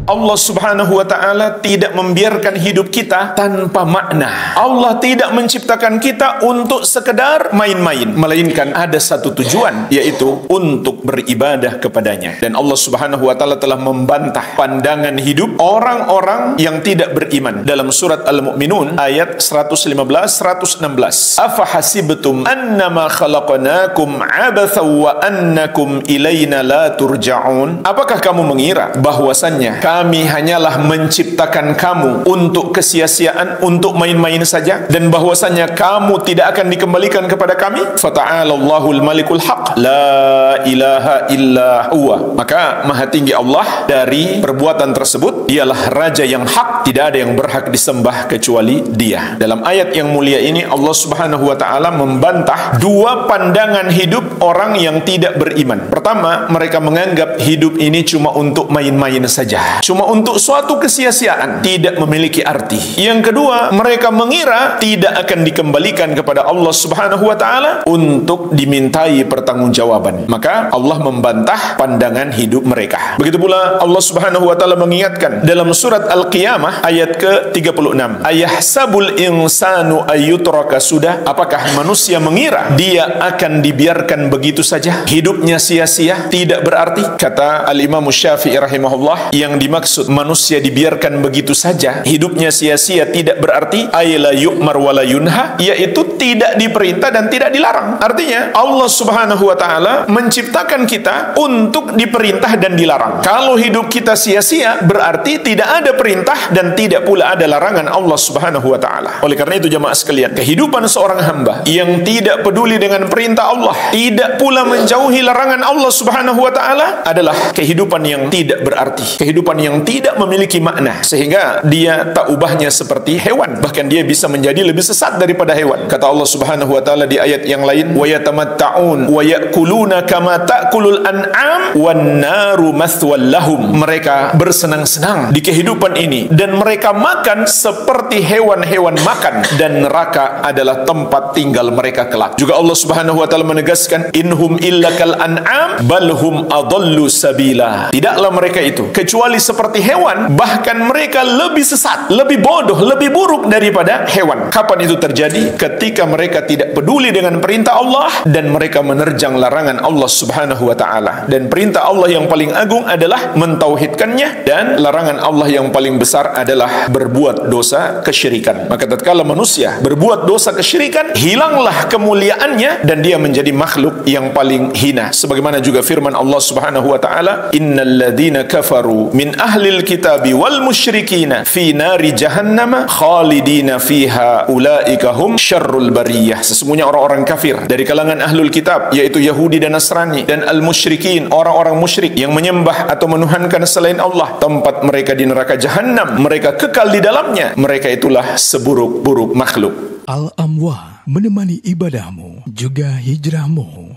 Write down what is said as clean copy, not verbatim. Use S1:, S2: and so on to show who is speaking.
S1: Allah Subhanahu wa ta'ala tidak membiarkan hidup kita tanpa makna. Allah tidak menciptakan kita untuk sekedar main-main, melainkan ada satu tujuan, yaitu untuk beribadah kepadanya. Dan Allah Subhanahu wa ta'ala telah membantah pandangan hidup orang-orang yang tidak beriman dalam surat Al-Mu'minun ayat 115-116. Afahasibtum annama khalaqnakum abatha wa annakum ilaina la turja'un. Apakah kamu mengira bahwasannya kami hanyalah menciptakan kamu untuk kesia-siaan, untuk main-main saja, dan bahwasannya kamu tidak akan dikembalikan kepada kami? Fata'alallahul malikul haq, la ilaha illa huwa. Maka maha tinggi Allah dari perbuatan tersebut, dialah raja yang hak, tidak ada yang berhak disembah kecuali dia. Dalam ayat yang mulia ini Allah Subhanahu wa ta'ala membantah dua pandangan hidup orang yang tidak beriman. Pertama, mereka menganggap hidup ini cuma untuk main-main saja, cuma untuk suatu kesia-siaan, tidak memiliki arti. Yang kedua, mereka mengira tidak akan dikembalikan kepada Allah Subhanahu wa ta'ala untuk dimintai pertanggungjawaban. Maka Allah membantah pandangan hidup mereka. Begitu pula Allah Subhanahu wa ta'ala mengingatkan dalam surat Al-Qiyamah ayat ke-36. Ayahsabul insanu ayyutraka sudah. Apakah manusia mengira dia akan dibiarkan begitu saja, hidupnya sia-sia, tidak berarti? Kata Al-Imam Syafi'i rahimahullah, yang dimaksud manusia dibiarkan begitu saja, hidupnya sia-sia, tidak berarti ayla yu'mar wala yunha, yaitu tidak diperintah dan tidak dilarang. Artinya Allah Subhanahu wa ta'ala menciptakan kita untuk diperintah dan dilarang. Kalau hidup kita sia-sia, berarti tidak ada perintah dan tidak pula ada larangan Allah Subhanahu wa ta'ala. Oleh karena itu jamaah sekalian, kehidupan seorang hamba yang tidak peduli dengan perintah Allah, tidak pula menjauhi larangan Allah Subhanahu wa ta'ala, adalah kehidupan yang tidak berarti, kehidupan yang tidak memiliki makna, sehingga dia tak ubahnya seperti hewan, bahkan dia bisa menjadi lebih sesat daripada hewan. Kata Allah Subhanahu wa ta'ala di ayat yang lain, wa yatamatta'un wa ya'kuluna kama ta'kulul an'am wan naru mathwal lahum. Mereka bersenang-senang di kehidupan ini dan mereka makan seperti hewan-hewan makan, dan neraka adalah tempat tinggal mereka kelak. Juga Allah Subhanahu wa ta'ala menegaskan, inhum illa kal an'am balhum adallu sabila. Tidaklah mereka itu kecuali seperti hewan, bahkan mereka lebih sesat, lebih bodoh, lebih buruk daripada hewan. Kapan itu terjadi? Ketika mereka tidak peduli dengan perintah Allah dan mereka menerjang larangan Allah Subhanahu wa ta'ala. Dan perintah Allah yang paling agung adalah mentauhidkannya, dan larangan Allah yang paling besar adalah berbuat dosa kesyirikan. Maka tatkala manusia berbuat dosa kesyirikan, hilanglah kemuliaannya dan dia menjadi makhluk yang paling hina. Sebagaimana juga firman Allah Subhanahu wa ta'ala, innal ladzina kafaru min ahlil kitabi wal musyrikina fi nari jahannam khalidina fiha ulaika hum syarrul bariyah. Sesungguhnya orang-orang kafir dari kalangan ahlul kitab, yaitu Yahudi dan Nasrani, dan al-musyrikin, orang-orang musyrik yang menyembah atau menuhankan selain Allah, tempat mereka di neraka Jahannam, mereka kekal di dalamnya. Mereka itulah seburuk-buruk makhluk.
S2: Al-Amwah, menemani ibadahmu juga hijrahmu.